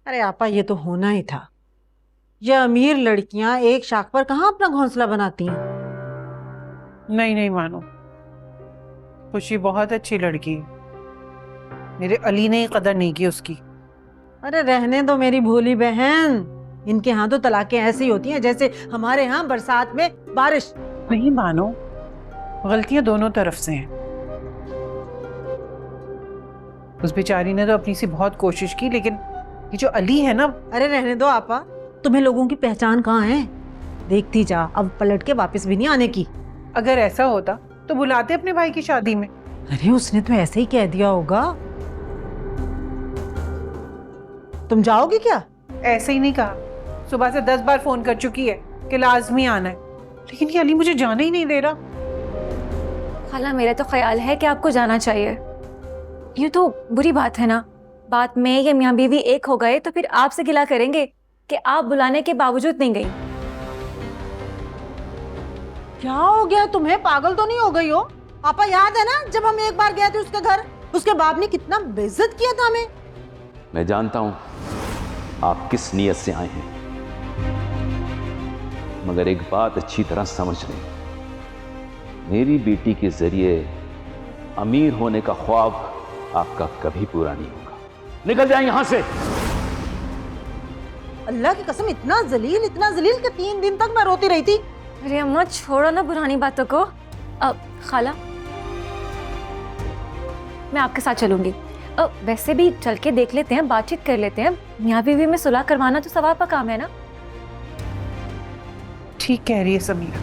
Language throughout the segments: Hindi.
अरे आपा, ये तो होना ही था। ये अमीर लड़कियां एक शाख पर कहाँ अपना घोंसला बनाती हैं। नहीं नहीं मानो, खुशी बहुत अच्छी लड़की है। मेरे अली ने ही कदर नहीं की उसकी। अरे रहने दो मेरी भोली बहन। इनके यहाँ तो तलाकें ऐसी होती हैं जैसे हमारे यहाँ बरसात में बारिश। नहीं मानो, गलतियां दोनों तरफ से हैं। उस बेचारी ने तो अपनी सी बहुत कोशिश की, लेकिन ये जो अली है ना। अरे रहने दो आपा, तुम्हें लोगों की पहचान कहाँ है। देखती जा, अब पलट के वापस भी नहीं आने की। अगर ऐसा होता तो बुलाते अपने भाई की शादी में। अरे उसने तो ऐसे ही कह दिया होगा। तुम जाओगी क्या? ऐसे ही नहीं कहा, सुबह से 10 बार फोन कर चुकी है कि लाजमी आना है, लेकिन ये अली मुझे जाने ही नहीं दे रहा। खाला, मेरा तो ख्याल है कि आपको जाना चाहिए। ये तो बुरी बात है ना। बात में ये मियाँ बीवी एक हो गए तो फिर आपसे गिला करेंगे कि आप बुलाने के बावजूद नहीं गई। क्या हो गया तुम्हें? पागल तो नहीं हो गई हो? आपा याद है ना जब हम एक बार गए थे उसके घर, उसके बाप ने कितना बेइज्जत किया था हमें। मैं जानता हूं आप किस नीयत से आए हैं, मगर एक बात अच्छी तरह समझ लें, मेरी बेटी के जरिए अमीर होने का ख्वाब आपका कभी पूरा नहीं होगा। निकल जाए यहां से। अल्लाह की कसम, इतना जलील कि 3 दिन तक मैं रोती रही थी। अरे अम्मा, छोड़ो ना पुरानी बातों को। अब खाला, मैं आपके साथ चलूंगी। अब वैसे भी चल के देख लेते हैं, बातचीत कर लेते हैं। मियाँ बीवी में सुलह करवाना तो सवाब का काम है ना। ठीक कह रही है समीरा।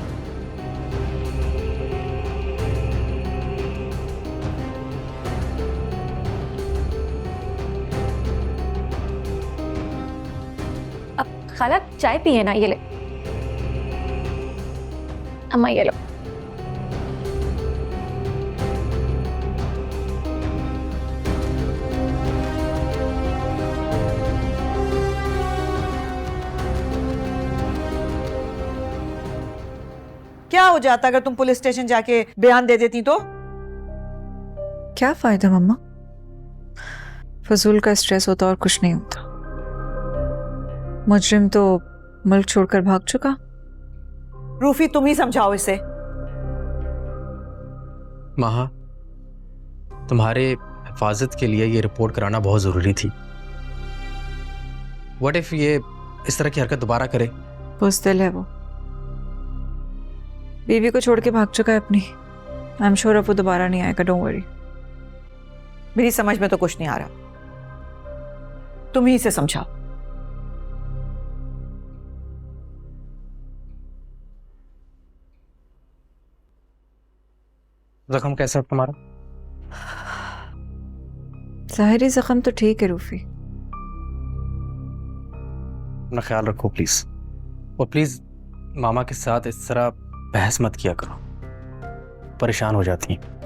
अब खाला चाय पिए ना, ये ले। अम्मा ये लो। क्या हो जाता अगर तुम पुलिस स्टेशन जाके बयान दे देती तो? क्या फायदा मम्मा, फजूल का स्ट्रेस होता और कुछ नहीं होता। मुजरिम तो मुल्क छोड़कर भाग चुका। रूफी, तुम ही समझाओ इसे। महा, तुम्हारे हिफाजत के लिए ये रिपोर्ट कराना बहुत ज़रूरी थी। व्हाट इफ ये इस तरह की हरकत दोबारा करे? बुज़दिल है वो, बीवी को छोड़ के भाग चुका है अपनी। आई एम श्योर अब वो दोबारा नहीं आएगा, डोंट वरी। मेरी समझ में तो कुछ नहीं आ रहा, तुम ही इसे समझाओ। जख्म कैसा है तुम्हारा? ज़ाहिरी जख्म तो ठीक है रूफी। अपना ख्याल रखो प्लीज़, और प्लीज़ मामा के साथ इस तरह बहस मत किया करो, परेशान हो जाती हैं।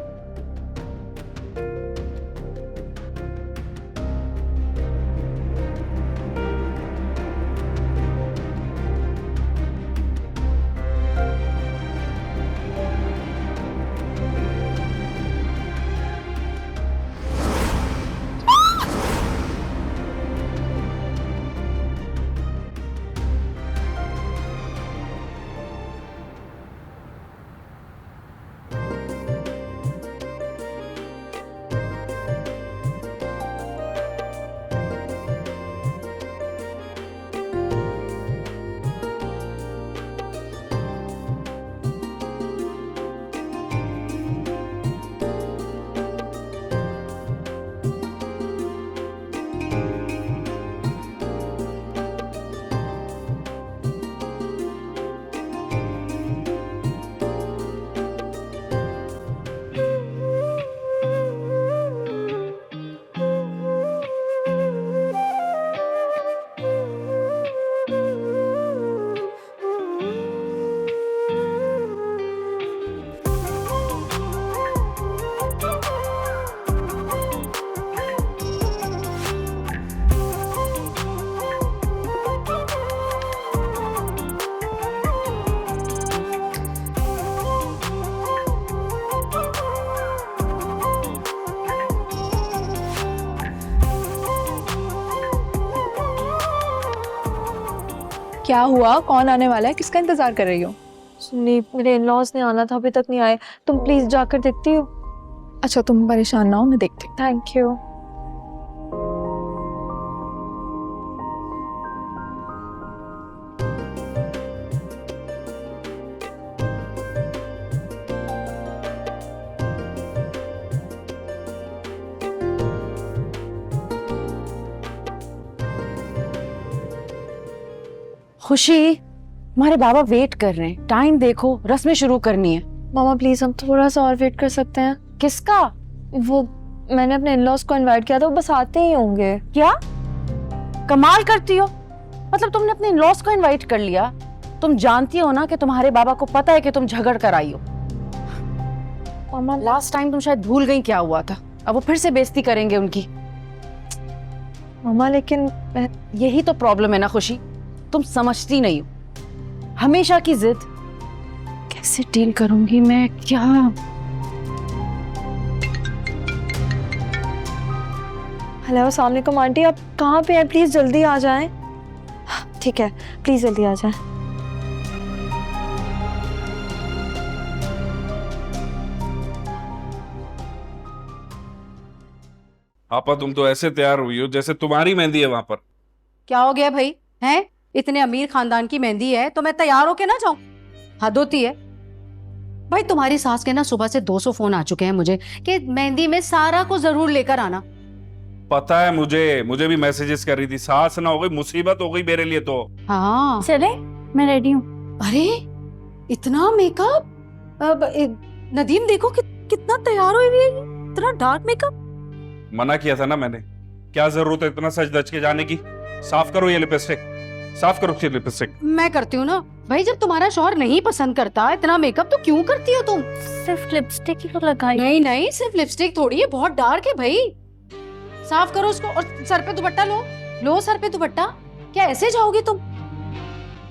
क्या हुआ? कौन आने वाला है? किसका इंतजार कर रही हो? सुनी, मेरे इन-लॉज ने आना था, अभी तक नहीं आए। तुम प्लीज जाकर देखती हो? अच्छा तुम परेशान ना हो, मैं देखती हूँ। Thank you. खुशी, तुम्हारे बाबा वेट कर रहे हैं। टाइम देखो, रस्में शुरू करनी है। मामा प्लीज हम थोड़ा सा और वेट कर सकते हैं? किसका? वो मैंने अपने इन-लॉज को इनवाइट किया था, वो बस आते ही होंगे। क्या कमाल करती हो? मतलब तुमने अपने इन-लॉज को इनवाइट कर लिया? तुम जानती हो ना कि तुम्हारे बाबा को पता है कि तुम झगड़ कर आई हो। मामा लास्ट टाइम तुम शायद भूल गई क्या हुआ था। अब वो फिर से बेइज्जती करेंगे उनकी। मामा लेकिन यही तो प्रॉब्लम है ना खुशी, तुम समझती नहीं हो। हमेशा की जिद। कैसे डील करूंगी मैं? क्या हेलो, अस्सलाम वालेकुम आंटी, आप कहाँ पे हैं? प्लीज जल्दी आ जाएं। ठीक है, प्लीज जल्दी आ जाएं। आपा तुम तो ऐसे तैयार हुई हो जैसे तुम्हारी मेहंदी है वहां पर। क्या हो गया भाई? हैं? इतने अमीर खानदान की मेहंदी है तो मैं तैयार होके ना जाऊं? हद होती है भाई। तुम्हारी सास के ना सुबह से 200 फोन आ चुके हैं मुझे कि मेहंदी में सारा को जरूर लेकर आना। पता है मुझे भी मैसेजेस कर रही थी। सास ना हो गई मुसीबत हो गई मेरे लिए तो। हाँ चले, मैं रेडी हूँ। अरे इतना मेकअप! नदीम देखो कितना तैयार हुई हुई है ये। इतना डार्क मेकअप। मना किया था ना मैंने, क्या जरूरत है इतना सज धज के जाने की। साफ करो ये लिपस्टिक, साफ करो ये लिपस्टिक। मैं करती हूँ ना भाई, जब तुम्हारा शौहर नहीं पसंद करता इतना मेकअप तो क्यों करती हो तुम? सिर्फ लिपस्टिक ही तो लगाई। नहीं नहीं, सिर्फ लिपस्टिक थोड़ी है, बहुत डार्क है भाई। साफ करो उसको और सर पे दुपट्टा लो सर पे दुपट्टा। क्या ऐसे जाओगी तुम?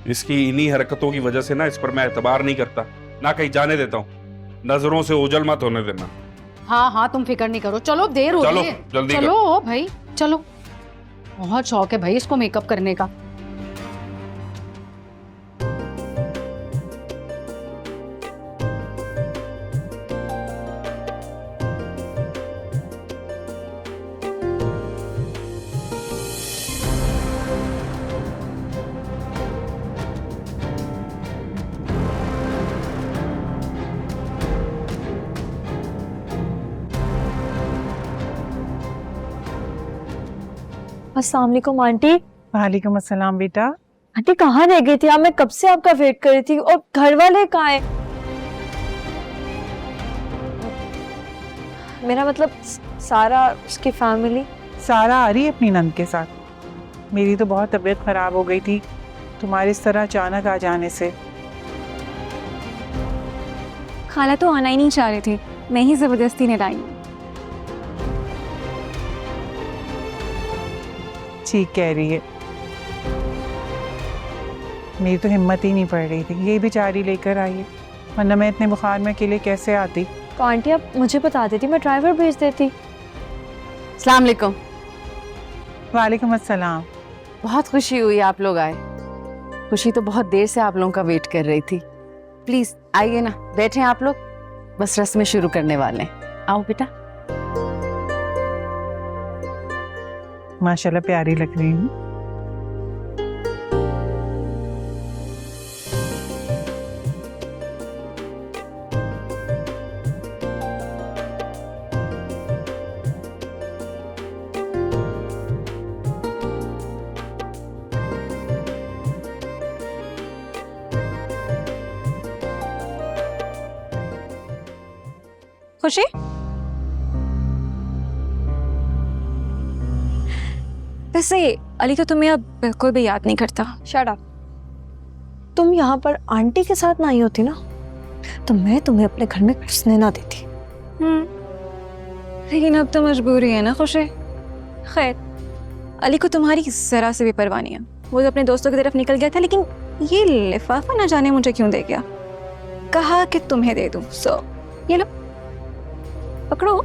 इसकी इन्हीं हरकतों की वजह से ना इस पर मैं एतबार नहीं करता, ना कहीं जाने देता हूँ। नजरों से ओझल मत होने देना। हाँ तुम फिक्र नहीं करो। चलो देर हो चलो, रही है। जल्दी चलो भाई चलो। बहुत शौक है भाई इसको मेकअप करने का। अस्सलाम वालेकुम आंटी। वालेकुम अस्सलाम बेटा। आंटी कहाँ रह गई थी आप? मैं कब से आपका वेट कर रही थी। और घर वाले कहाँ हैं? मेरा मतलब सारा, उसकी फैमिली। सारा आ रही है अपनी नंद के साथ। मेरी तो बहुत तबीयत खराब हो गई थी तुम्हारे इस तरह अचानक आ जाने से। खाला तो आना ही नहीं चाह रही थी, मैं ही जबरदस्ती ने लाई। ठीक कह रही है, मेरी तो हिम्मत ही नहीं पड़ रही थी। ये बेचारी लेकर आई है, वरना मैं इतने बुखार में अकेले कैसे आती। तो आंटी आप मुझे बता देती, मैं ड्राइवर भेज देती। अस्सलाम वालेकुम। वालेकुम अस्सलाम। बहुत खुशी हुई आप लोग आए। खुशी तो बहुत देर से आप लोगों का वेट कर रही थी। प्लीज आइए ना, बैठे आप लोग, बस रस्में शुरू करने वाले हैं। आओ बेटा। माशाल्लाह प्यारी लग रही हूँ। खुशी, वैसे अली तो तुम्हें अब बिल्कुल भी याद नहीं करता। Shut up. तुम यहाँ पर आंटी के साथ ना आई होती ना तो मैं तुम्हें अपने घर में घुसने ना देती। लेकिन अब तो मजबूरी है ना खुशी। खैर, अली को तुम्हारी जरा से भी परवाह नहीं है। वो तो अपने दोस्तों की तरफ निकल गया था, लेकिन ये लिफाफा ना जाने मुझे क्यों दे गया। कहा कि तुम्हें दे दूं, सो ये लो पकड़ो।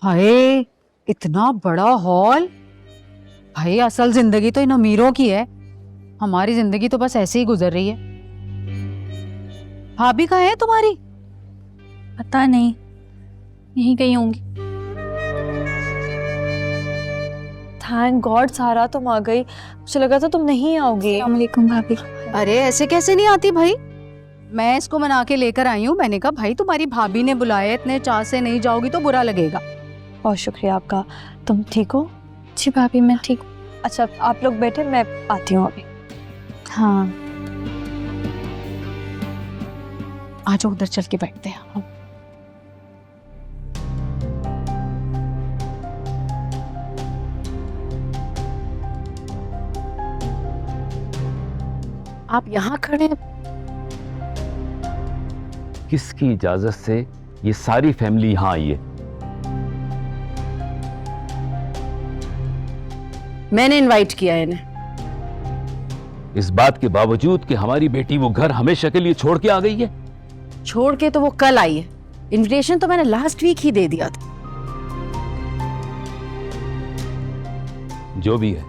हाय, इतना बड़ा हॉल। भाई असल जिंदगी तो इन अमीरों की है, हमारी जिंदगी तो बस ऐसे ही गुजर रही है। भाभी कहाँ है तुम्हारी? पता नहीं, यहीं कहीं होंगी। थैंक गॉड सारा तुम आ गई, मुझे लगा था तुम नहीं आओगी। अस्सलाम वालेकुम भाभी। अरे ऐसे कैसे नहीं आती भाई, मैं इसको मना के लेकर आई हूँ। मैंने कहा भाई तुम्हारी भाभी ने बुलाया, इतने चाह से नहीं जाओगी तो बुरा लगेगा। बहुत शुक्रिया आपका। तुम ठीक हो? जी भाभी मैं ठीक हूँ। अच्छा आप लोग बैठे, मैं आती हूँ अभी। हाँ आ जाओ, उधर चल के बैठते हैं। आप यहाँ खड़े हैं? किसकी इजाजत से ये सारी फैमिली यहां आई है? मैंने इनवाइट किया है इन्हें। इस बात के बावजूद कि हमारी बेटी वो घर हमेशा के लिए छोड़ के आ गई है। छोड़ के तो वो कल आई है, इनविटेशन तो मैंने लास्ट वीक ही दे दिया था। जो भी है,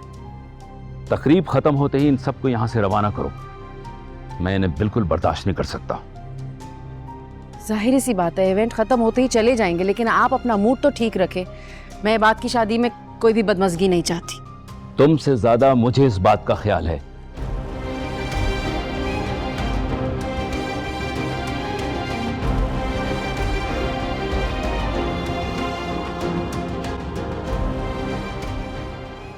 तकरीब खत्म होते ही इन सबको यहां से रवाना करो। मैं इन्हें बिल्कुल बर्दाश्त नहीं कर सकता। जाहिर सी बात है, इवेंट खत्म होते ही चले जाएंगे, लेकिन आप अपना मूड तो ठीक रखें। मैं बात की शादी में कोई भी बदमज़गी नहीं चाहती। तुमसे ज्यादा मुझे इस बात का ख्याल है।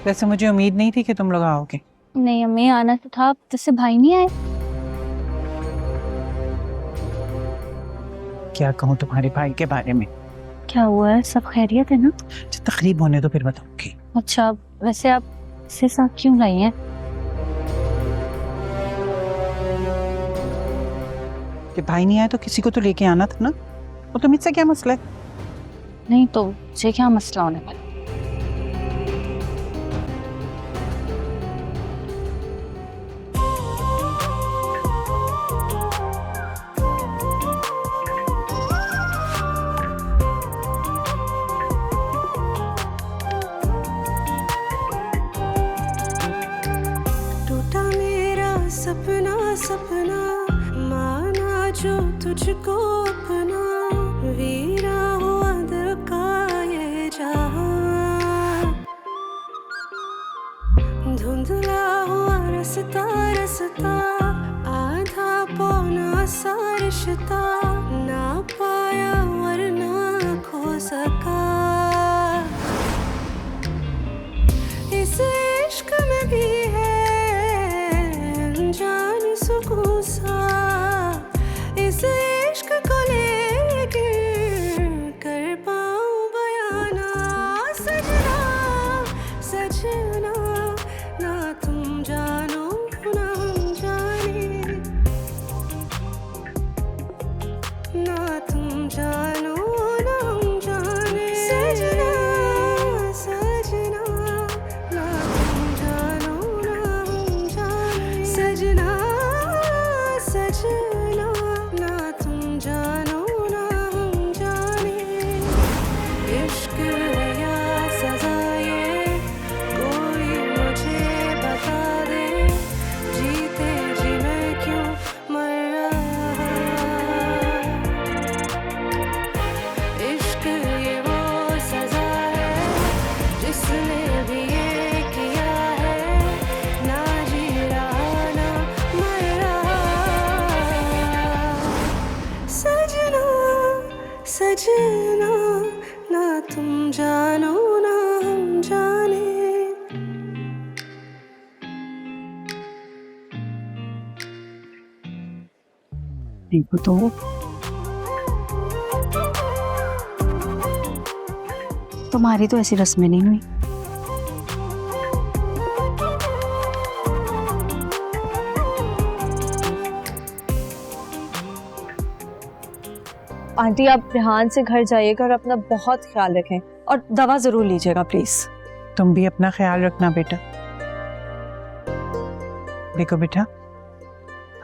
वैसे मुझे उम्मीद नहीं थी कि तुम लोग आओगे। नहीं हमें आना तो था, जैसे भाई नहीं आए। क्या कहूँ तुम्हारे भाई के बारे में? क्या हुआ है, सब खैरियत है ना? तकरीब होने तो फिर बताऊंगी। अच्छा वैसे आप इसे साथ क्यों लाई हैं? कि भाई नहीं आया तो किसी को तो लेके आना था ना। और तुम इससे क्या मसला है? नहीं तो मुझे क्या मसला होने वाला? टूटा मेरा सपना सपना, माना जो तुझको अपना, वीरा हुआ दिल का ये जहां, धुंधला हुआ रास्ता रास्ता, आधा पौना सा रिश्ता, ना पाया वरना खो सका। इस इश्क में भी है अनजान सुकून सा, इस इश्क को लेके कर पाऊं बयाना। सजना सजना, ना तुम जानो ना हम जाने, ना तुम जानो ना हम जाने। सजना सजना, ना तुम जानो ना हम जाने। सजना सजना, ना तुम जानो ना हम जाने। इश्क है या सजा ये, कोई मुझे बता दे, जीते जी मैं क्यों मर रहा। इश्क ये वो सजा है जिसने भी ये किया है, ना जी रहा ना मर रहा। सजना सजना, ना तुम जानो ना हम जाने। देखो तो तुम्हारी तो ऐसी रस्में नहीं हुई। आंटी आप रेहान से घर जाइएगा और अपना बहुत ख्याल रखें, और दवा जरूर लीजिएगा प्लीज। तुम भी अपना ख्याल रखना बेटा। देखो बेटा,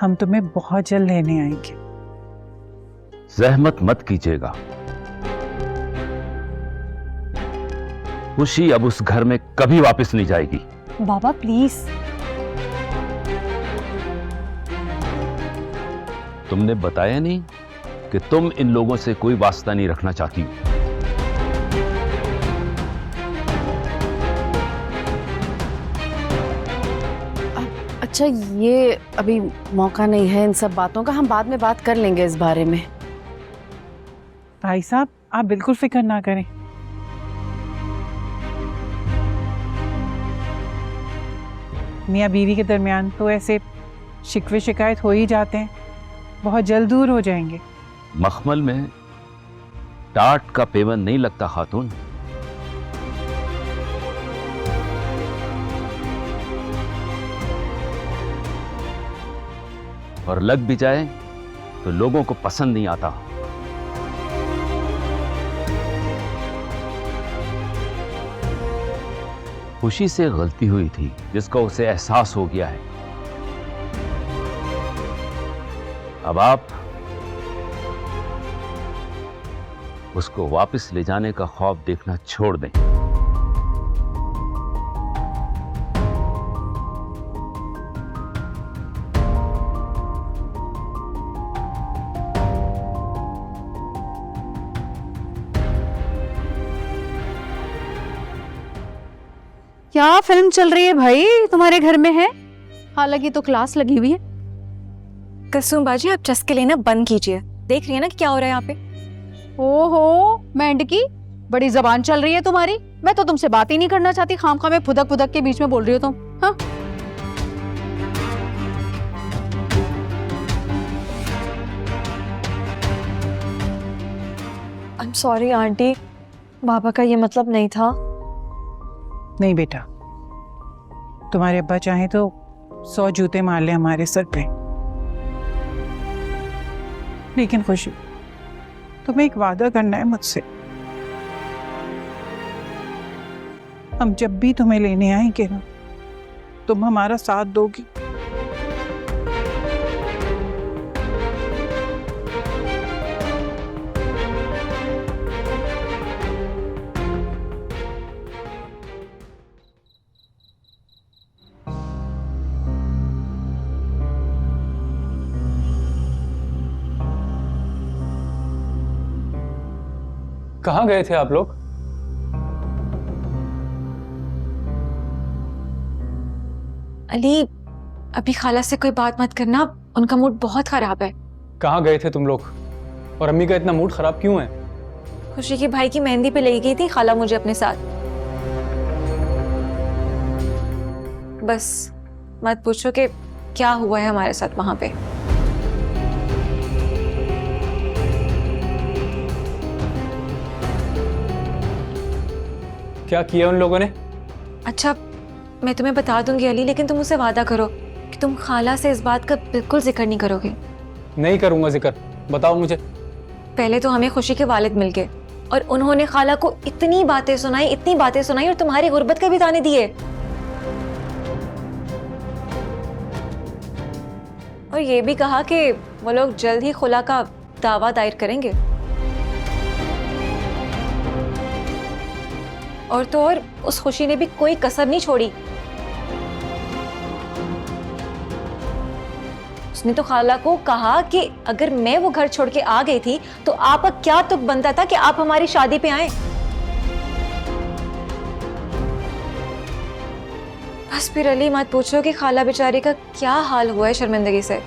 हम तुम्हें बहुत जल्द लेने आएंगे। जहमत मत कीजिएगा, खुशी अब उस घर में कभी वापस नहीं जाएगी। बाबा प्लीज। तुमने बताया नहीं कि तुम इन लोगों से कोई वास्ता नहीं रखना चाहती हो। अच्छा, ये अभी मौका नहीं है इन सब बातों का, हम बाद में बात कर लेंगे इस बारे में। भाई साहब, आप बिल्कुल फिक्र ना करें। मियाँ बीवी के दरमियान तो ऐसे शिकवे शिकायत हो ही जाते हैं, बहुत जल्द दूर हो जाएंगे। मखमल में टाट का पेवन नहीं लगता खातून। और लग भी जाए तो लोगों को पसंद नहीं आता। खुशी से गलती हुई थी जिसका उसे एहसास हो गया है। अब आप उसको वापस ले जाने का ख्वाब देखना छोड़ दें। क्या फिल्म चल रही है भाई तुम्हारे घर में है? हालांकि तो क्लास लगी हुई है। कसुम बाजी, आप चस्के लेना बंद कीजिए। देख रही है ना कि क्या हो रहा है यहाँ पे। ओहो मेंढकी, बड़ी जबान चल रही है तुम्हारी। मैं तो तुमसे बात ही नहीं करना चाहती, खामखा में फुदक फुदक के बीच में बोल रही हो तुम। हाँ आई एम सॉरी आंटी, बाबा का ये मतलब नहीं था। नहीं बेटा, तुम्हारे अब्बा चाहे तो 100 जूते मार ले हमारे सर पे, लेकिन खुशी तुम्हें एक वादा करना है मुझसे। हम जब भी तुम्हें लेने आएंगे ना, तुम हमारा साथ दोगी। कहाँ गए थे आप लोग? अली, अभी खाला से कोई बात मत करना, उनका मूड बहुत खराब है। कहाँ गए थे तुम लोग? और अम्मी का इतना मूड खराब क्यों है? खुशी के भाई की मेहंदी पे ले गई थी खाला मुझे अपने साथ। बस मत पूछो कि क्या हुआ है हमारे साथ वहां पे। क्या किया उन लोगों ने? अच्छा, मैं तुम्हें बता दूंगी अली, लेकिन तुम मुझसे वादा करो कि तुम खाला से इस बात का बिल्कुल जिक्र नहीं करोगे। नहीं करूंगा जिक्र, बताओ मुझे। पहले तो हमें खुशी के वालिद मिल गए और उन्होंने खाला को इतनी बातें सुनाई और तुम्हारी गुर्बत के भी ताने दिए। और ये भी कहा कि वो लोग जल्द ही खुला का दावा दायर करेंगे। और तो और उस खुशी ने भी कोई कसर नहीं छोड़ी। उसने तो खाला को कहा कि अगर मैं वो घर छोड़ के आ गई थी तो आपका क्या तुक बनता था कि आप हमारी शादी पे आए। बस फिर अली मत पूछो कि खाला बेचारी का क्या हाल हुआ है शर्मिंदगी से।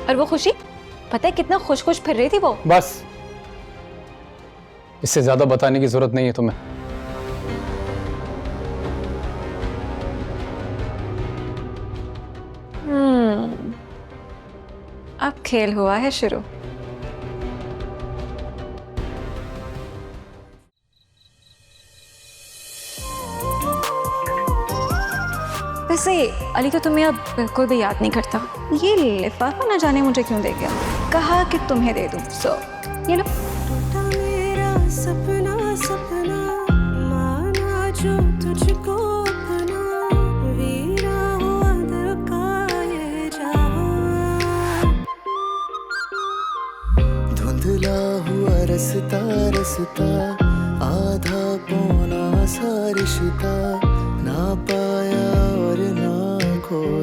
और वो खुशी, पता है कितना खुश खुश फिर रही थी वो। बस, इससे ज्यादा बताने की जरूरत नहीं है तुम्हें। अब खेल हुआ है शुरू। वैसे अली तो तुम्हें अब बिल्कुल भी याद नहीं करता। ये लिफाफा ना जाने मुझे क्यों दे गया, कहा कि तुम्हें दे दूं। सो ये लो। मेरा सपना सपना माना जो तुझको अपना, वीरा हुआ दिल का ये जहां, धुंधला हुआ रस्ता रस्ता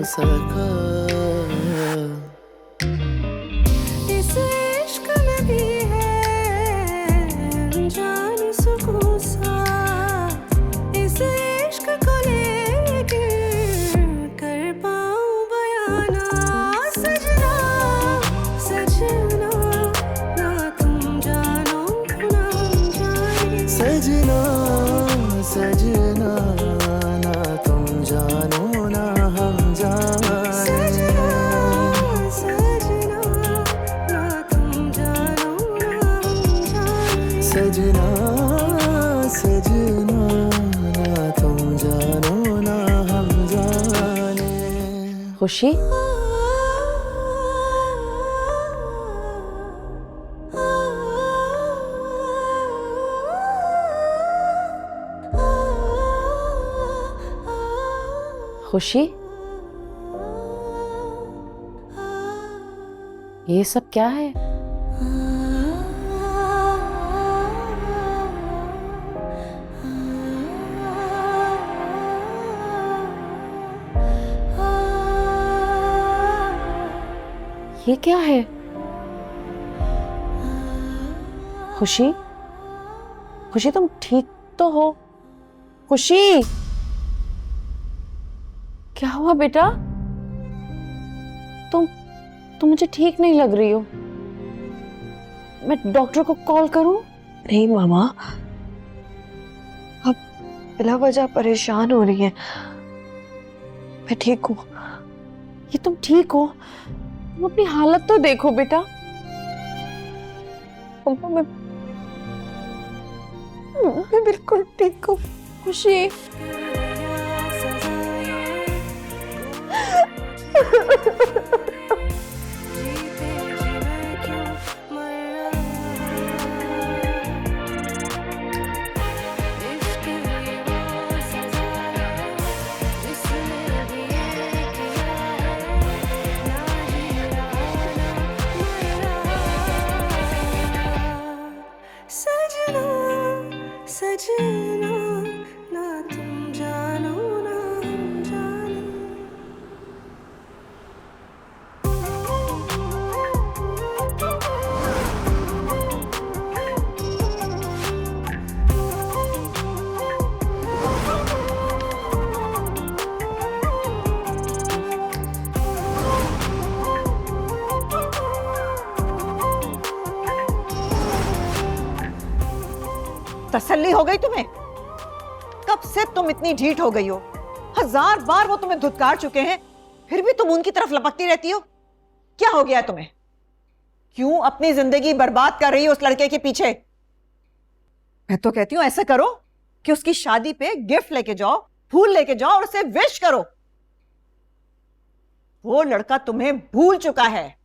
सका। इस इश्क में भी है अनजान सुकून सा, इस इश्क को लेके कर पाऊं बयाना। सजना सजना ना तुम जानो ना हम जाने, सजना सजना ना तुम जानो ना हम जाने, सजना सजना ना तुम जानो ना हम जाने, सजना सजना ना तुम जानो ना हम जाने। खुशी, खुशी, ये सब क्या है? ये क्या है? खुशी, खुशी तुम ठीक तो हो? खुशी, क्या हुआ बेटा? तुम मुझे ठीक नहीं लग रही हो। मैं डॉक्टर को कॉल करूं? नहीं मामा, अब बिला वजह परेशान हो रही है। मैं ठीक हूँ। ये तुम ठीक हो? तुम अपनी हालत तो देखो बेटा। मम्मा, मैं बिल्कुल ठीक हूँ। खुशी, सजना सजना ना तुम जानो ना हम जाने। तसल्ली हो गई तुम्हें? कब से तुम इतनी ढीठ हो गई हो? 1000 बार वो तुम्हें धुतकार चुके हैं, फिर भी तुम उनकी तरफ लपकती रहती हो। क्या हो गया तुम्हें? क्यों अपनी जिंदगी बर्बाद कर रही हो उस लड़के के पीछे? मैं तो कहती हूं ऐसा करो कि उसकी शादी पे गिफ्ट लेके जाओ, फूल लेके जाओ और उसे विश करो। वो लड़का तुम्हें भूल चुका है।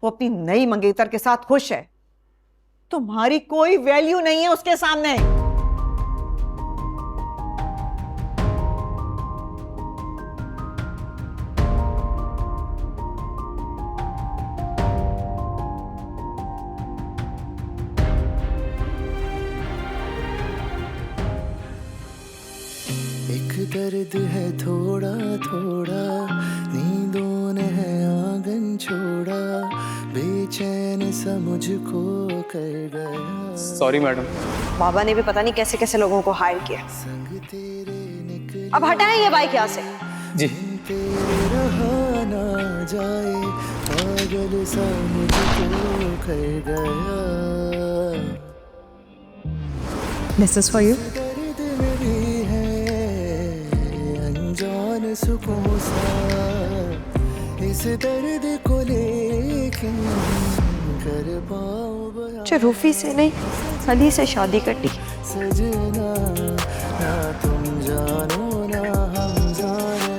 वो अपनी नई मंगेतर के साथ खुश है। तुम्हारी कोई वैल्यू नहीं है उसके सामने। एक दर्द है थोड़ा थोड़ा, नींदों ने है आंगन छोड़ा, बेचैन सा मुझको कर गया। Sorry madam. बाबा ने भी पता नहीं कैसे कैसे लोगों को हायर किया। संग तेरे निकले अब हटाएं ये बाइक यहाँ से। जी। तेरे रहा ना जाए, पागल सा मुझको कर गया। This is for you. दर्द में भी है अनजान सुकून सा, इस दर्द को लेकिन कर पाऊं बयां। मुझे रूफी से नहीं, अली से शादी करनी। सजना ना तुम जानो ना हम जाने।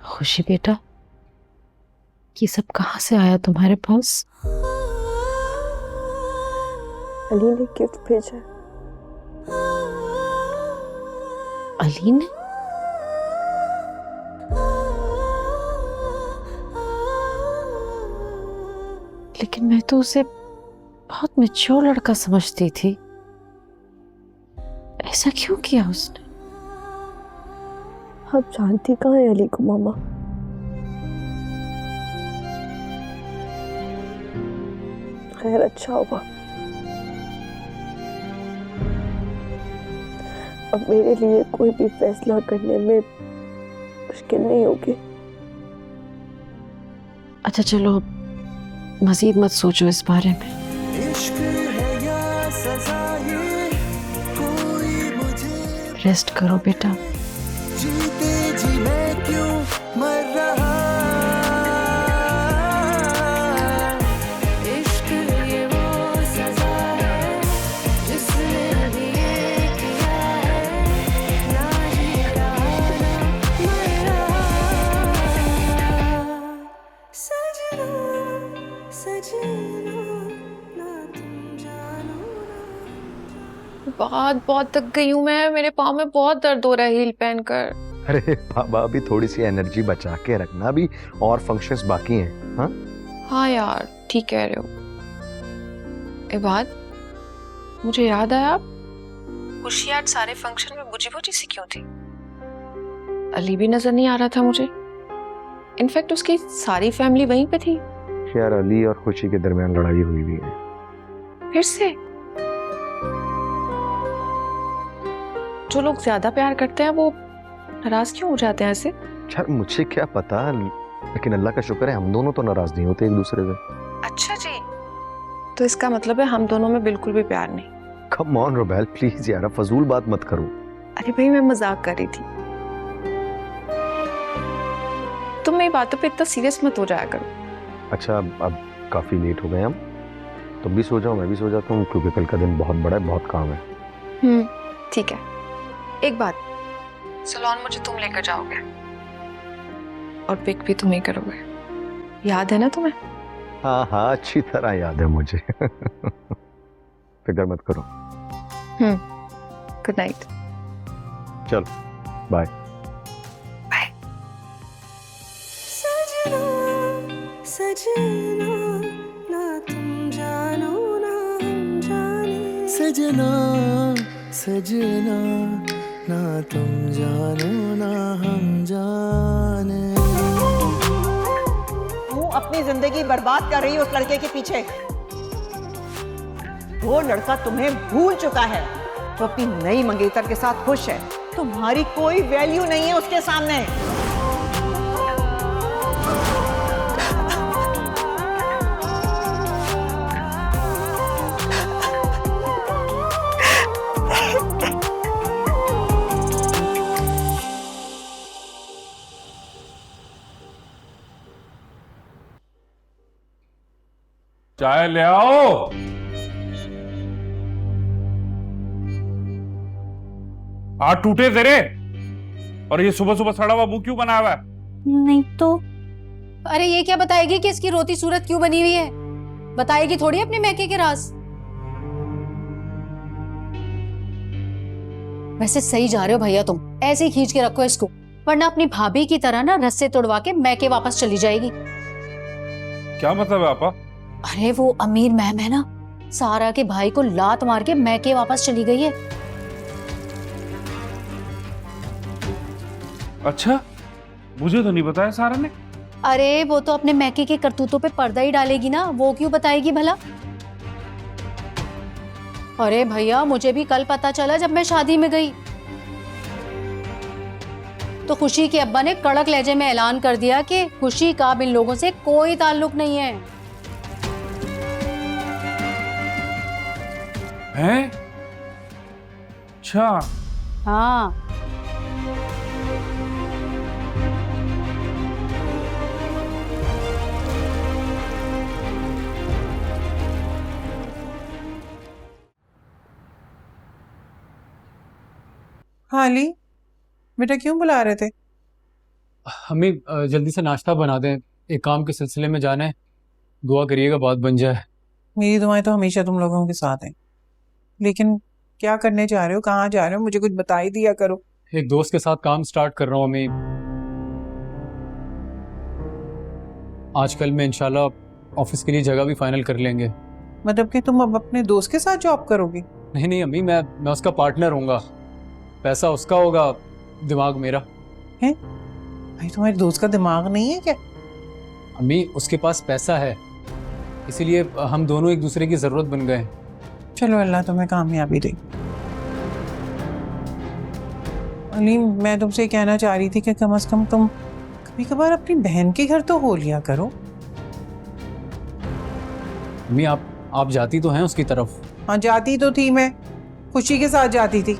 खुशी बेटा, ये सब कहाँ से आया तुम्हारे पास? अली ने गिफ्ट भेजा। अली ने? लेकिन मैं तो उसे बहुत मैच्योर लड़का समझती थी। ऐसा क्यों किया उसने? आप जानती कहाँ है अली को मामा? खैर अच्छा हुआ, अब मेरे लिए कोई भी फैसला करने में मुश्किल नहीं होगी। अच्छा चलो, मजीद मत सोचो इस बारे में। इश्क है या सजा ये, कोई मुझे रेस्ट करो बेटा। जीते जी मैं क्यों मर रहा। इश्क ये वो सजा है जिसने अभी ये किया है, ना जी रहा ना मर रहा। सजना सजना ना तुम जानो ना। बहुत थक गई हूँ मैं, मेरे पाँव में बहुत दर्द हो रहा है हील पहनकर। अरे बाबा, अभी थोड़ी सी एनर्जी बचा के रखना, अभी और फंक्शंस बाकी हैं। हाँ हाँ यार, ठीक कह रहे हो। एक बात, मुझे याद आया, खुशी आज सारे फंक्शन में बुझी बुझी सी क्यों थी? अली भी नजर नहीं आ रहा था मुझे। इनफैक्ट उसकी सारी फैमिली वहीं पे थी। यार, अली और खुशी के दरमियान लड़ाई हुई हुई है फिर से। जो लोग ज्यादा प्यार करते हैं वो नाराज क्यों हो जाते हैं ऐसे? यार मुझे क्या पता, लेकिन अल्लाह का शुक्र है हम दोनों तो नाराज नहीं होते एक दूसरे से। अच्छा जी, तो इसका मतलब है हम दोनों में बिल्कुल भी प्यार नहीं। कम ऑन रुबैल, प्लीज यार, फजूल बात मत करो। अरे भाई, मैं मजाक कर रही थी। तुम मेरी बातों पे इतना सीरियस मत हो जाया करो। अच्छा, अब काफी लेट हो गए हम, तुम भी सो जाओ, मैं भी सो जाता हूँ, क्योंकि कल का दिन बहुत बड़ा है, बहुत काम है। ठीक है। एक बात, सलोन मुझे तुम लेकर जाओगे और पिक भी तुम ही करोगे, याद है ना तुम्हें? हाँ हाँ, अच्छी तरह याद है मुझे। फिक्र मत करो। Good night. चलो बाय। सजना सजना ना तुम जानो ना हम जाने। सजना सजना ना तुम जानो ना हम जाने। तू अपनी जिंदगी बर्बाद कर रही है उस लड़के के पीछे। वो लड़का तुम्हें भूल चुका है, वो अपनी नई मंगेतर के साथ खुश है। तुम्हारी कोई वैल्यू नहीं है उसके सामने। चाय ले आओ। हाथ टूटे तेरे, और ये सुबह सुबह सड़ा हुआ मुंह क्यों बना हुआ है? नहीं तो अरे ये क्या बताएगी कि इसकी रोती सूरत क्यों बनी हुई है? बताएगी थोड़ी अपने मैके के राज। वैसे सही जा रहे हो भैया तुम, ऐसे ही खींच के रखो इसको, वरना अपनी भाभी की तरह ना रस्से तोड़वा के मैके वापस चली जाएगी। क्या मतलब है आपा? अरे वो अमीर मैम है ना, सारा के भाई को लात मार के मैके वापस चली गई है। अच्छा, मुझे तो नहीं बताया सारा ने। अरे वो तो अपने मैके के करतूतों पे पर्दा ही डालेगी ना, वो क्यों बताएगी भला? अरे भैया, मुझे भी कल पता चला जब मैं शादी में गई तो खुशी के अब्बा ने कड़क लहजे में ऐलान कर दिया कि खुशी का इन लोगों से कोई ताल्लुक नहीं है। हैं? अच्छा। हाँ, हाँ अली बेटा, क्यों बुला रहे थे? हमें जल्दी से नाश्ता बना दें, एक काम के सिलसिले में जाना है, दुआ करिएगा बात बन जाए। मेरी दुआएं तो हमेशा तुम लोगों के साथ हैं, लेकिन क्या करने जा रहे हो, कहाँ जा रहे हो, मुझे कुछ बता ही दिया करो। एक दोस्त के साथ काम स्टार्ट कर रहा हूँ अम्मी। आजकल में इंशाल्लाह ऑफिस के लिए जगह भी फाइनल कर लेंगे। मतलब कि तुम अब अपने दोस्त के साथ जॉब करोगे? नहीं नहीं अम्मी, मैं उसका पार्टनर होऊंगा। पैसा उसका होगा, दिमाग मेरा। है भाई, तुम्हारे दोस्त का दिमाग नहीं है क्या? अम्मी उसके पास पैसा है, इसीलिए हम दोनों एक दूसरे की जरूरत बन गए। चलो अल्लाह तुम्हें कामयाबी दे। अली, मैं तुमसे कहना चाह रही थी कि कम से कम तुम कभी कभार अपनी बहन के घर तो हो लिया करो। अम्मी आप जाती तो हैं उसकी तरफ? हाँ जाती तो थी, मैं खुशी के साथ जाती थी।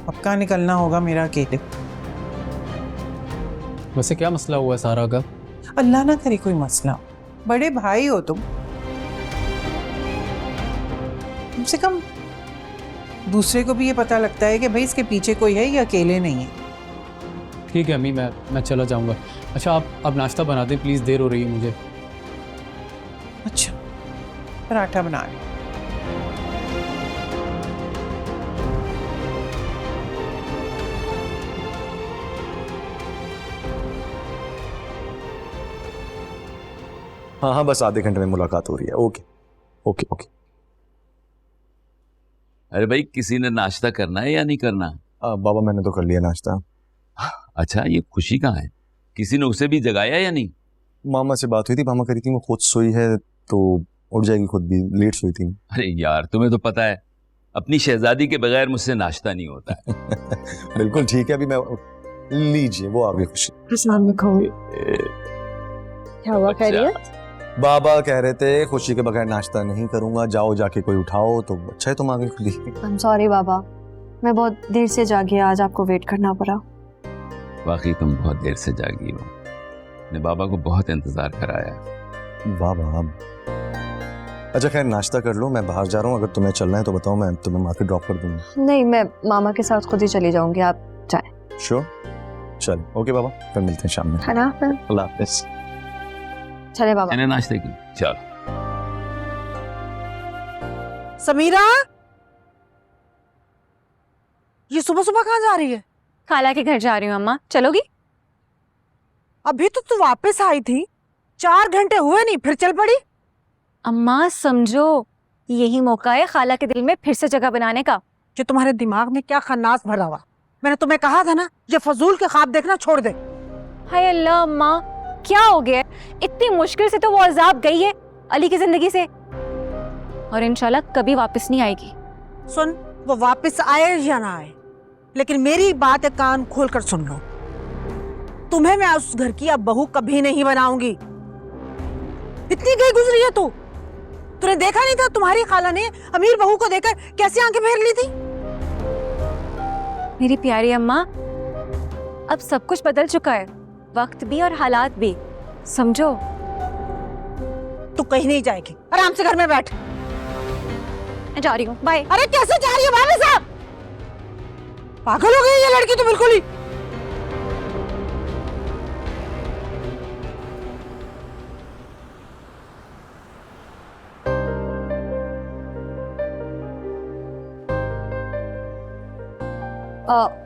अब कहाँ निकलना होगा मेरा अकेले। वैसे क्या मसला हुआ है सारा का? अल्लाह ना करे कोई मसला हो। बड़े भाई हो तुम, कम से कम दूसरे को भी ये पता लगता है कि भाई इसके पीछे कोई है, ये अकेले नहीं है। ठीक है अम्मी, मैं चला जाऊंगा। अच्छा आप अब नाश्ता बना दें प्लीज़, देर हो रही है मुझे। अच्छा, पराठा बना लो। हाँ हाँ, बस आधे घंटे में मुलाकात हो रही है। Okay okay okay. अरे भाई, किसी ने नाश्ता करना है या नहीं करना? बाबा मैंने तो कर लिया नाश्ता। अच्छा, ये खुशी कहाँ है? किसी ने उसे भी जगाया या नहीं? मामा से बात हुई थी, मामा कह रही थी वो खुद सोई है तो उठ जाएगी, खुद भी लेट सोई थी। अरे यार, तुम्हें तो पता है अपनी शहजादी के बगैर मुझसे नाश्ता नहीं होता है। बिल्कुल ठीक है, अभी मैं लीजिए, वो आ गई खुशी। क्या हुआ, खैरियत? बाबा कह रहे थे खुशी के बगैर नाश्ता नहीं करूंगा, जाओ जाके कोई उठाओ। तो अच्छा है तुम आ गई खुली। आई एम सॉरी बाबा, मैं बहुत देर से जागी, आज आपको वेट करना पड़ा। वाकई तुम बहुत देर से जागी हो, ने बाबा को बहुत इंतजार कराया। बाबा अच्छा खैर नाश्ता कर लो, मैं बाहर जा रहा हूँ, अगर तुम्हें चलना है तो बताओ, मैं तुम्हें मार्केट ड्रॉप कर दूंगा। नहीं, मैं मामा के साथ खुद ही चली जाऊंगी, आप जाएं। श्योर, चल ओके बाबा, फिर मिलते हैं शाम में। है ना? अल्लाह हाफिज। चले बाबा। मैंने नाश्ते की। चल समीरा, ये सुबह सुबह कहाँ जा रही है? खाला के घर जा रही हूँ अम्मा, चलोगी? अभी तो तू वापस आई थी, 4 घंटे हुए नहीं, फिर चल पड़ी। अम्मा समझो, यही मौका है खाला के दिल में फिर से जगह बनाने का। कि तुम्हारे दिमाग में क्या खन्नास भरा हुआ। मैंने तुम्हें कहा था ना, ये फजूल के ख्वाब देखना छोड़ दे। हाय अल्लाह अम्मा, क्या हो गया? इतनी मुश्किल से तो वो अजाब गई है अली की जिंदगी से, और इंशाल्लाह कभी वापस नहीं आएगी। सुन, वो वापस आए या ना आए, लेकिन मेरी बात है, कान खोल कर सुन लो। तुम्हें मैं उस घर की अब बहू कभी नहीं बनाऊंगी। इतनी गई गुजरी है तू। तूने देखा नहीं था तुम्हारी खाला ने अमीर बहू को देखकर कैसी आंखें फेर ली थी? मेरी प्यारी अम्मा, अब सब कुछ बदल चुका है, वक्त भी और हालात भी, समझो। तू कहीं नहीं जाएगी, आराम से घर में बैठ। मैं जा रही हूँ, बाय। अरे कैसे जा रही है भाभी साहब? पागल हो गई ये लड़की तो बिल्कुल ही।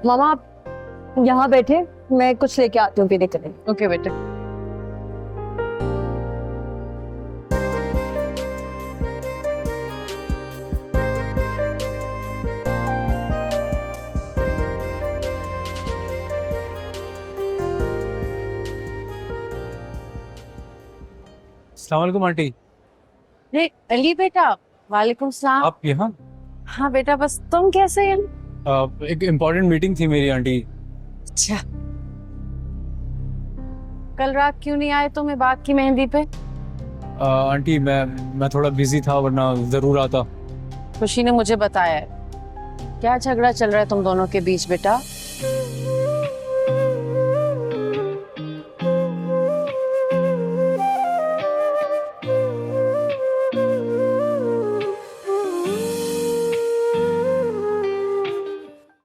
मामा आप यहाँ बैठे, मैं कुछ लेके आती हूँ पीने के लिए। ओके बेटे। अस्सलाम वालेकुम आंटी। अरे अली बेटा, वालेकुम सलाम। आप यहाँ? हाँ बेटा, बस तुम कैसे हैं? एक इम्पोर्टेंट मीटिंग थी मेरी आंटी। अच्छा, कल रात क्यों नहीं आए तुम बात की मेहंदी पे? आंटी मैं थोड़ा बिजी था, वरना जरूर आता। खुशी ने मुझे बताया है। क्या झगड़ा चल रहा है तुम दोनों के बीच बेटा?